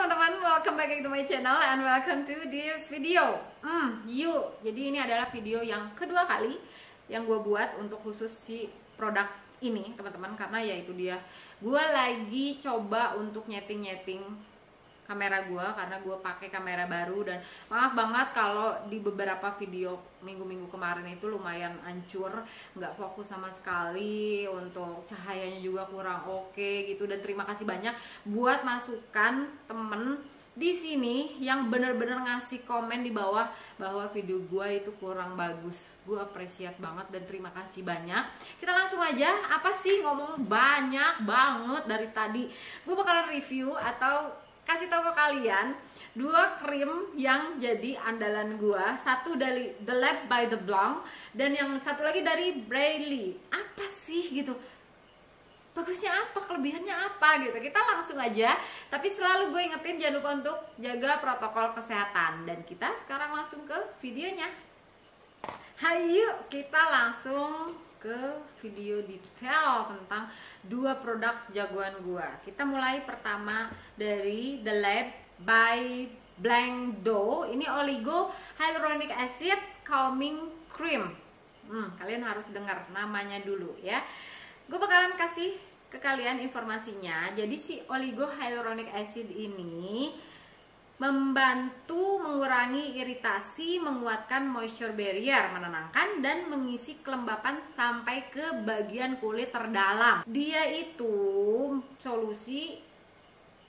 teman-teman, welcome back to my channel and welcome to this video. Jadi ini adalah video yang kedua kali yang gue buat untuk khusus si produk ini teman-teman, karena ya itu dia, gue lagi coba untuk nyeting kamera gue karena gue pakai kamera baru, dan maaf banget kalau di beberapa video minggu-minggu kemarin itu lumayan hancur, nggak fokus sama sekali, untuk cahayanya juga kurang oke gitu. Dan terima kasih banyak buat masukan temen di sini yang bener-bener ngasih komen di bawah bahwa video gue itu kurang bagus. Gue appreciate banget dan terima kasih banyak. Kita langsung aja, apa sih ngomong banyak banget dari tadi. Gue bakalan review atau kasih tahu ke kalian dua krim yang jadi andalan gua. Satu dari The Lab by The Blanc dan yang satu lagi dari Braily. Apa sih gitu, bagusnya apa, kelebihannya apa gitu. Kita langsung aja, tapi selalu gue ingetin jangan lupa untuk jaga protokol kesehatan. Dan kita sekarang langsung ke videonya. Hayu, kita langsung ke video detail tentang dua produk jagoan gua. Kita mulai pertama dari The Lab by Blanc Do. Ini oligo hyaluronic acid calming cream. Kalian harus dengar namanya dulu ya. Gue bakalan kasih ke kalian informasinya. Jadi si oligo hyaluronic acid ini membantu mengurangi iritasi, menguatkan moisture barrier, menenangkan dan mengisi kelembapan sampai ke bagian kulit terdalam. Dia itu solusi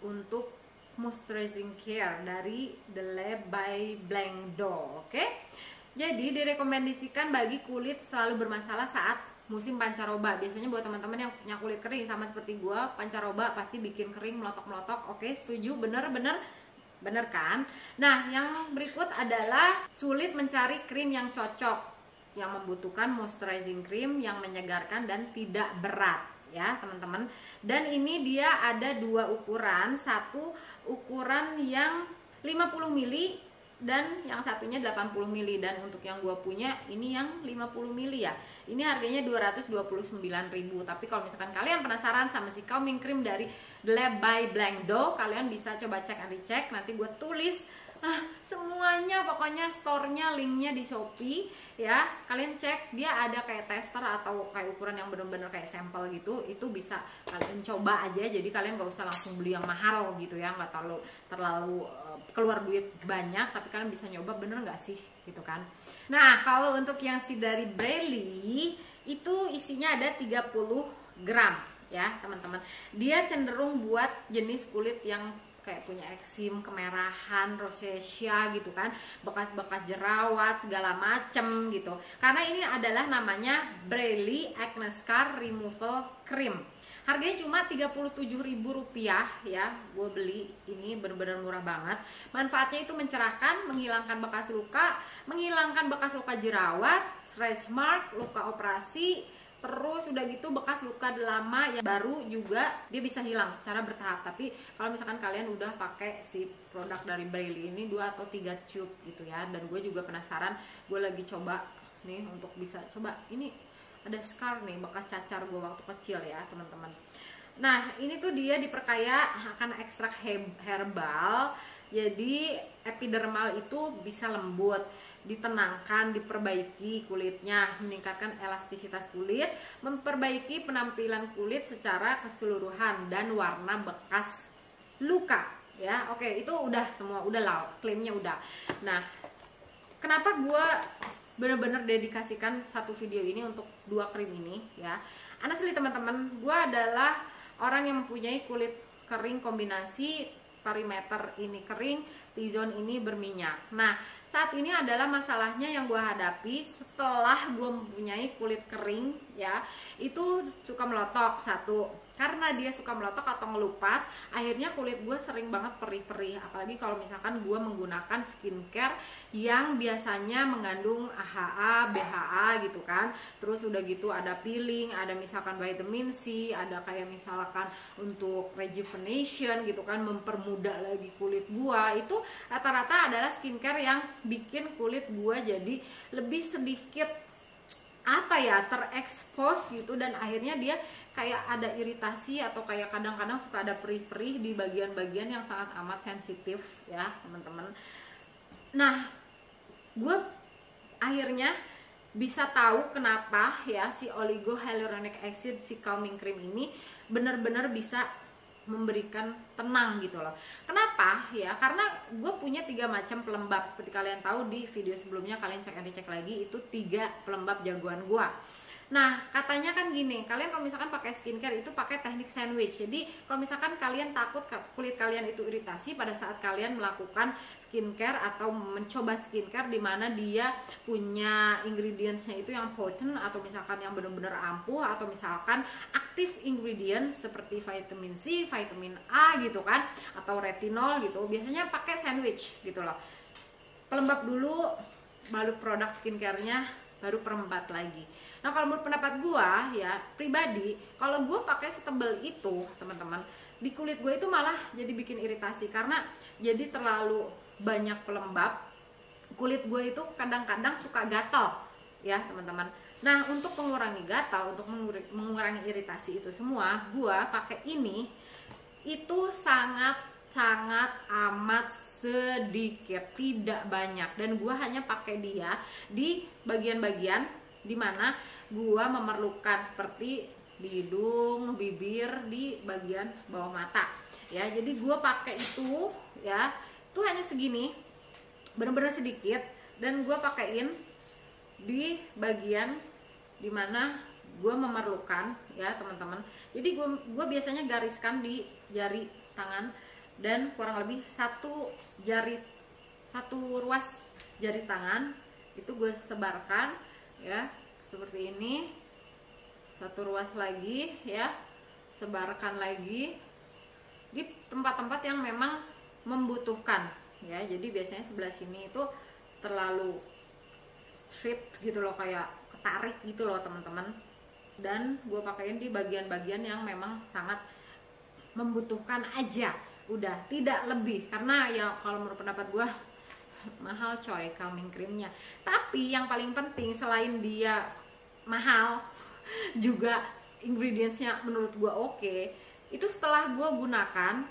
untuk moisturizing care dari The Lab by Blanc Do. Oke? Jadi direkomendasikan bagi kulit selalu bermasalah saat musim pancaroba. Biasanya buat teman-teman yang punya kulit kering sama seperti gua, pancaroba pasti bikin kering, melotok-melotok. Oke, setuju, bener kan? Nah, yang berikut adalah sulit mencari krim yang cocok, yang membutuhkan moisturizing cream yang menyegarkan dan tidak berat ya teman-teman. Dan ini dia ada dua ukuran, satu ukuran yang 50 ml dan yang satunya 80 ml. Dan untuk yang gua punya ini yang 50 ml ya. Ini harganya 229.000. Tapi kalau misalkan kalian penasaran sama si calming cream dari The Lab by Blanc Do, kalian bisa coba cek and recheck. Nanti gue tulis semuanya, pokoknya store-nya, linknya di Shopee ya. Kalian cek, dia ada kayak tester atau kayak ukuran yang bener-bener kayak sampel gitu. Itu bisa kalian coba aja. Jadi kalian gak usah langsung beli yang mahal gitu ya, nggak terlalu keluar duit banyak, tapi kalian bisa nyoba bener nggak sih gitu kan. Nah, kalau untuk yang si dari Braily itu isinya ada 30 gram ya teman-teman. Dia cenderung buat jenis kulit yang kayak punya eksim, kemerahan, rosacea gitu kan, bekas-bekas jerawat segala macem gitu. Karena ini adalah namanya Braily Acne Scar Removal Cream. Harganya cuma Rp37.000 ya. Gue beli ini bener-bener murah banget. Manfaatnya itu mencerahkan, menghilangkan bekas luka, menghilangkan bekas luka jerawat, stretch mark, luka operasi. Terus udah gitu bekas luka lama yang baru juga dia bisa hilang secara bertahap. Tapi kalau misalkan kalian udah pakai si produk dari Braily ini 2 atau 3 tube gitu ya. Dan gue juga penasaran, gue lagi coba nih untuk bisa coba. Ini ada scar nih, bekas cacar gue waktu kecil ya teman-teman. Nah, ini tuh dia diperkaya akan ekstrak herbal. Jadi epidermal itu bisa lembut, ditenangkan, diperbaiki kulitnya, meningkatkan elastisitas kulit, memperbaiki penampilan kulit secara keseluruhan, dan warna bekas luka ya. Oke, itu udah semua, udah lah, klaimnya udah. Nah, kenapa gue bener-bener dedikasikan satu video ini untuk dua krim ini ya. Honestly teman-teman, gue adalah orang yang mempunyai kulit kering kombinasi perimeter ini kering, T-zone ini berminyak. Nah, saat ini adalah masalahnya yang gue hadapi setelah gue mempunyai kulit kering ya, itu suka melotok. Satu, karena dia suka melotok atau ngelupas, akhirnya kulit gue sering banget perih-perih. Apalagi kalau misalkan gue menggunakan skincare yang biasanya mengandung AHA, BHA gitu kan. Terus udah gitu ada peeling, ada misalkan vitamin C, ada kayak misalkan untuk rejuvenation gitu kan, mempermudah lagi kulit gue. Itu rata-rata adalah skincare yang bikin kulit gue jadi lebih sedikit apa ya, terekspos gitu, dan akhirnya dia kayak ada iritasi atau kayak kadang-kadang suka ada perih-perih di bagian-bagian yang sangat amat sensitif ya teman-teman. Nah, gue akhirnya bisa tahu kenapa ya si oligo hyaluronic acid, si calming cream ini benar-benar bisa memberikan tenang gitu loh. Kenapa ya? Karena gue punya 3 macam pelembab, seperti kalian tahu di video sebelumnya, kalian cek lagi, itu 3 pelembab jagoan gue. Nah, katanya kan gini, kalian kalau misalkan pakai skincare itu pakai teknik sandwich. Jadi kalau misalkan kalian takut kulit kalian itu iritasi pada saat kalian melakukan skincare atau mencoba skincare di mana dia punya ingredientsnya itu yang potent, atau misalkan yang benar-benar ampuh, atau misalkan active ingredients seperti vitamin C, vitamin A gitu kan, atau retinol gitu, biasanya pakai sandwich gitu loh. Pelembab dulu, baru produk skincare-nya, baru perempat lagi. Nah, kalau menurut pendapat gue ya pribadi, kalau gue pakai setebal itu teman-teman, di kulit gue itu malah jadi bikin iritasi, karena jadi terlalu banyak pelembab. Kulit gue itu kadang-kadang suka gatal ya teman-teman. Nah, untuk mengurangi gatal, untuk mengurangi iritasi itu semua, gue pakai ini itu sangat amat sedikit, tidak banyak, dan gue hanya pakai dia di bagian-bagian dimana gue memerlukan, seperti di hidung, bibir, di bagian bawah mata ya. Jadi gue pakai itu ya, itu hanya segini, bener-bener sedikit, dan gue pakein di bagian dimana gue memerlukan ya teman-teman. Jadi gue biasanya gariskan di jari tangan, dan kurang lebih satu ruas jari tangan itu gue sebarkan ya, seperti ini. Satu ruas lagi ya, sebarkan lagi di tempat-tempat yang memang membutuhkan ya. Jadi biasanya sebelah sini itu terlalu stripped gitu loh, kayak ketarik gitu loh teman-teman, dan gue pakaiin di bagian-bagian yang memang sangat membutuhkan aja, udah, tidak lebih. Karena ya kalau menurut pendapat gue mahal coy calming creamnya. Tapi yang paling penting selain dia mahal juga ingredientsnya menurut gue oke, itu setelah gue gunakan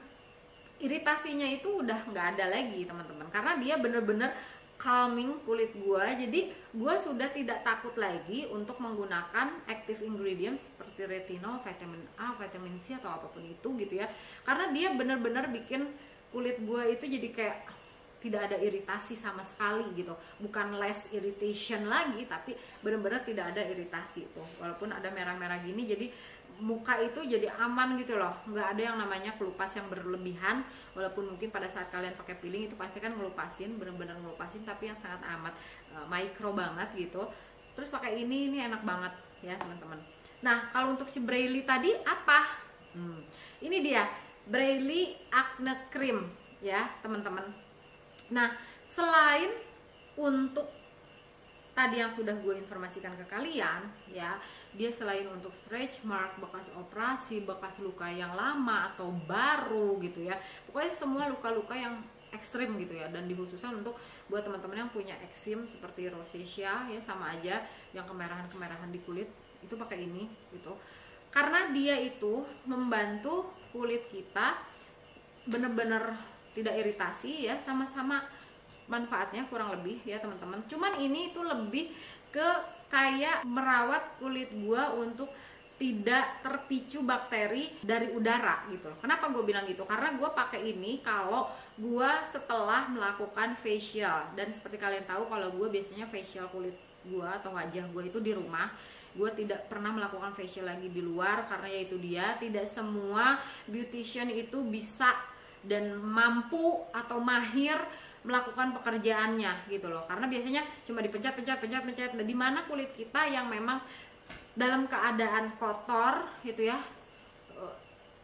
iritasinya itu udah nggak ada lagi teman-teman, karena dia bener-bener calming kulit gue. Jadi gue sudah tidak takut lagi untuk menggunakan active ingredients seperti retinol, vitamin A, vitamin C, atau apapun itu gitu ya, karena dia bener-bener bikin kulit gue itu jadi kayak tidak ada iritasi sama sekali gitu. Bukan less irritation lagi, tapi benar-benar tidak ada iritasi tuh. Walaupun ada merah-merah gini, jadi muka itu jadi aman gitu loh. Nggak ada yang namanya kelupas yang berlebihan. Walaupun mungkin pada saat kalian pakai peeling itu pasti kan ngelupasin, benar-benar ngelupasin, tapi yang sangat amat mikro banget gitu. Terus pakai ini enak banget ya teman-teman. Nah, kalau untuk si Braily tadi apa? Ini dia Braily Acne Cream ya teman-teman. Nah, selain untuk tadi yang sudah gue informasikan ke kalian ya, dia selain untuk stretch mark, bekas operasi, bekas luka yang lama atau baru gitu ya, pokoknya semua luka-luka yang ekstrim gitu ya, dan dikhususkan untuk buat teman-teman yang punya eksim seperti rosacea ya, sama aja yang kemerahan-kemerahan di kulit, itu pakai ini gitu, karena dia itu membantu kulit kita bener-bener tidak iritasi ya, sama-sama manfaatnya kurang lebih ya teman-teman. Cuman ini itu lebih ke kayak merawat kulit gua untuk tidak terpicu bakteri dari udara gitu loh. Kenapa gue bilang gitu? Karena gue pakai ini kalau gue setelah melakukan facial, dan seperti kalian tahu kalau gue biasanya facial kulit gue atau wajah gue itu di rumah. Gue tidak pernah melakukan facial lagi di luar, karena yaitu dia tidak semua beautician itu bisa dan mampu atau mahir melakukan pekerjaannya gitu loh, karena biasanya cuma dipencet. Nah, di mana kulit kita yang memang dalam keadaan kotor gitu ya,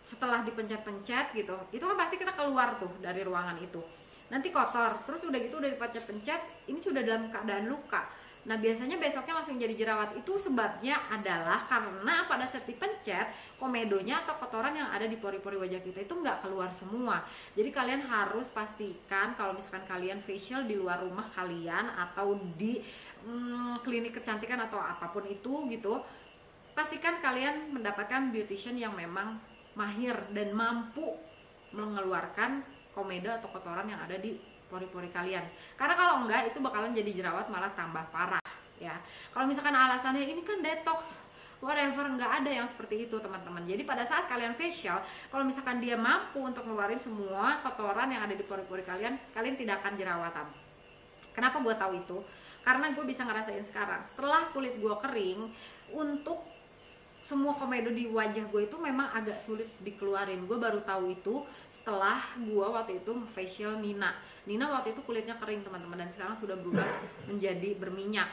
setelah dipencet-pencet gitu, itu kan pasti kita keluar tuh dari ruangan itu nanti kotor, terus udah gitu udah dipencet-pencet, ini sudah dalam keadaan luka. Nah biasanya besoknya langsung jadi jerawat. Itu sebabnya adalah karena pada saat dipencet, komedonya atau kotoran yang ada di pori-pori wajah kita itu nggak keluar semua. Jadi kalian harus pastikan kalau misalkan kalian facial di luar rumah kalian atau di klinik kecantikan atau apapun itu gitu, pastikan kalian mendapatkan beautician yang memang mahir dan mampu mengeluarkan komedo atau kotoran yang ada di pori-pori kalian. Karena kalau enggak itu bakalan jadi jerawat malah tambah parah ya. Kalau misalkan alasannya ini kan detox, whatever, nggak ada yang seperti itu teman-teman. Jadi pada saat kalian facial, kalau misalkan dia mampu untuk ngeluarin semua kotoran yang ada di pori-pori kalian, kalian tidak akan jerawatan. Kenapa gue tahu itu? Karena gue bisa ngerasain sekarang. Setelah kulit gue kering, untuk semua komedo di wajah gue itu memang agak sulit dikeluarin. Gue baru tahu itu setelah gue waktu itu facial Nina waktu itu kulitnya kering teman-teman, dan sekarang sudah berubah menjadi berminyak.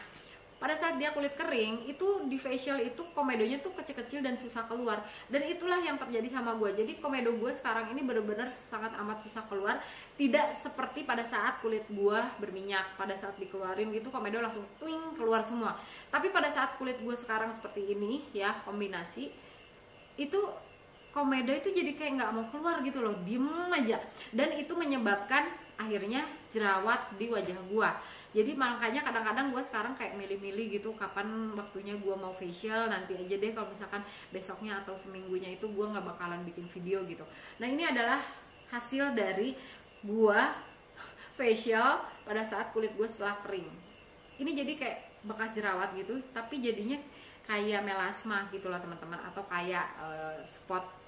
Pada saat dia kulit kering itu di facial itu komedonya tuh kecil-kecil dan susah keluar, dan itulah yang terjadi sama gue. Jadi komedo gue sekarang ini benar-benar sangat amat susah keluar, tidak seperti pada saat kulit gue berminyak. Pada saat dikeluarin gitu komedo langsung twing keluar semua. Tapi pada saat kulit gue sekarang seperti ini ya, kombinasi itu komedo itu jadi kayak nggak mau keluar gitu loh, diem aja, dan itu menyebabkan akhirnya jerawat di wajah gua. Jadi makanya kadang-kadang gua sekarang kayak milih-milih gitu kapan waktunya gua mau facial, nanti aja deh kalau misalkan besoknya atau seminggunya itu gua nggak bakalan bikin video gitu. Nah ini adalah hasil dari gua facial pada saat kulit gua setelah kering. Ini jadi kayak bekas jerawat gitu, tapi jadinya kayak melasma gitu loh teman-teman, atau kayak spot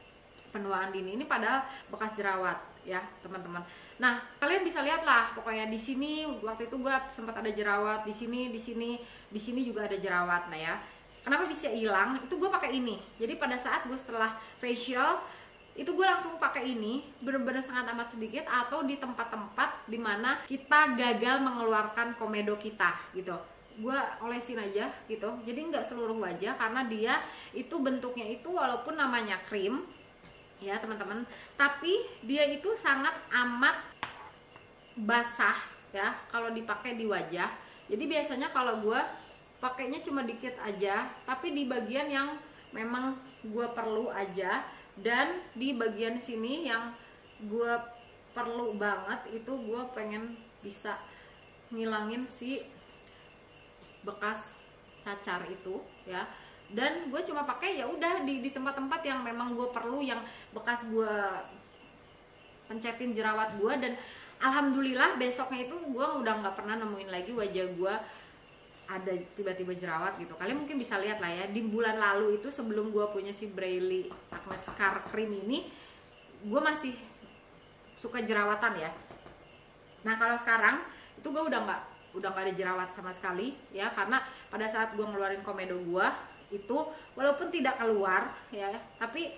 penuaan dini. Ini padahal bekas jerawat ya teman-teman. Nah kalian bisa lihat lah, pokoknya di sini waktu itu gue sempat ada jerawat, di sini juga ada jerawat. Nah ya, kenapa bisa hilang? Itu gue pakai ini. Jadi pada saat gue setelah facial itu gue langsung pakai ini, bener-bener sangat amat sedikit, atau di tempat-tempat dimana kita gagal mengeluarkan komedo kita gitu. Gue olesin aja gitu, jadi nggak seluruh wajah, karena dia itu bentuknya itu walaupun namanya krim ya teman-teman, tapi dia itu sangat amat basah ya kalau dipakai di wajah. Jadi biasanya kalau gue pakainya cuma dikit aja, tapi di bagian yang memang gue perlu aja, dan di bagian sini yang gue perlu banget itu gue pengen bisa ngilangin si bekas cacar itu ya. Dan gue cuma pakai ya udah di tempat-tempat yang memang gue perlu, yang bekas gue pencetin jerawat gue, dan alhamdulillah besoknya itu gue udah nggak pernah nemuin lagi wajah gue ada tiba-tiba jerawat gitu. Kalian mungkin bisa lihat lah ya, di bulan lalu itu sebelum gue punya si Braily Acne Scar Cream ini, gue masih suka jerawatan ya. Nah kalau sekarang itu gue udah nggak ada jerawat sama sekali ya, karena pada saat gue ngeluarin komedo gue itu walaupun tidak keluar ya, tapi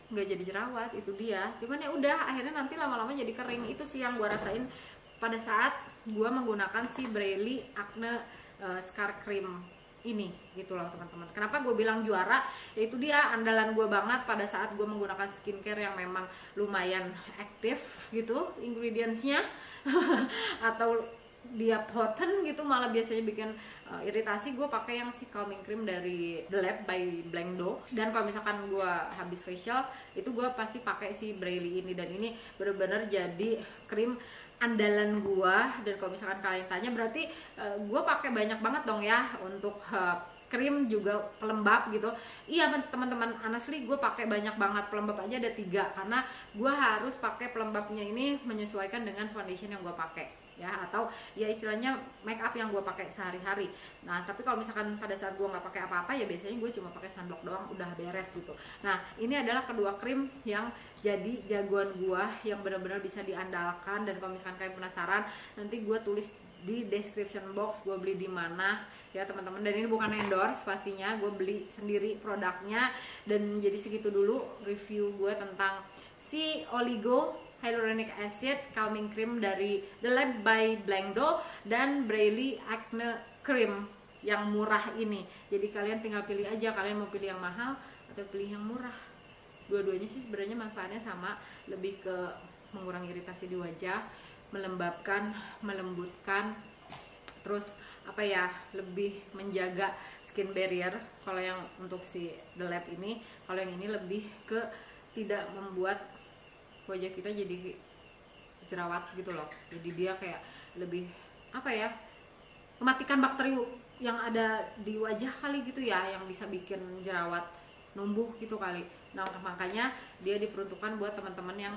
nggak jadi jerawat, itu dia. Cuman ya udah akhirnya nanti lama-lama jadi kering. Itu sih yang gue rasain pada saat gue menggunakan si Braily Acne Scar Cream ini gitu loh teman-teman. Kenapa gue bilang juara? Yaitu dia andalan gue banget pada saat gue menggunakan skincare yang memang lumayan aktif gitu ingredientsnya atau dia potent gitu, malah biasanya bikin iritasi. Gue pakai yang si calming cream dari The Lab by Blankdo. Dan kalau misalkan gue habis facial itu gue pasti pakai si Braily ini, dan ini bener-bener jadi krim andalan gue. Dan kalau misalkan kalian tanya berarti gue pakai banyak banget dong ya untuk krim juga pelembab gitu. Iya teman-teman, honestly gue pakai banyak banget. Pelembab aja ada 3, karena gue harus pakai pelembabnya ini menyesuaikan dengan foundation yang gue pakai ya, atau ya istilahnya make up yang gue pakai sehari-hari. Nah tapi kalau misalkan pada saat gue nggak pakai apa-apa ya biasanya gue cuma pakai sunblock doang, udah beres gitu. Nah ini adalah kedua krim yang jadi jagoan gue, yang benar-benar bisa diandalkan. Dan kalau misalkan kalian penasaran, nanti gue tulis di description box gue beli di mana ya teman-teman. Dan ini bukan endorse, pastinya gue beli sendiri produknya. Dan jadi segitu dulu review gue tentang si Oligo Hyaluronic Acid Calming Cream dari The Lab by Blankdo dan Braily Acne Cream yang murah ini. Jadi kalian tinggal pilih aja, kalian mau pilih yang mahal atau pilih yang murah. Dua-duanya sih sebenarnya manfaatnya sama, lebih ke mengurangi iritasi di wajah, melembabkan, melembutkan, terus apa ya, lebih menjaga skin barrier kalau yang untuk si The Lab ini. Kalau yang ini lebih ke tidak membuat wajah kita jadi jerawat gitu loh. Jadi dia kayak lebih apa ya, mematikan bakteri yang ada di wajah kali gitu ya, yang bisa bikin jerawat numbuh gitu kali. Nah makanya dia diperuntukkan buat teman-teman yang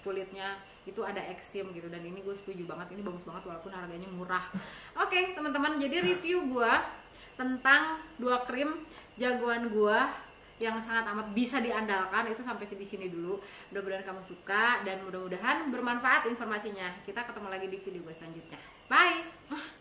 kulitnya itu ada eksim gitu, dan ini gue setuju banget, ini bagus banget walaupun harganya murah. Oke teman-teman, jadi review gue tentang 2 krim jagoan gue yang sangat amat bisa diandalkan itu sampai di sini dulu. Mudah-mudahan kamu suka dan mudah-mudahan bermanfaat informasinya. Kita ketemu lagi di video gue selanjutnya. Bye.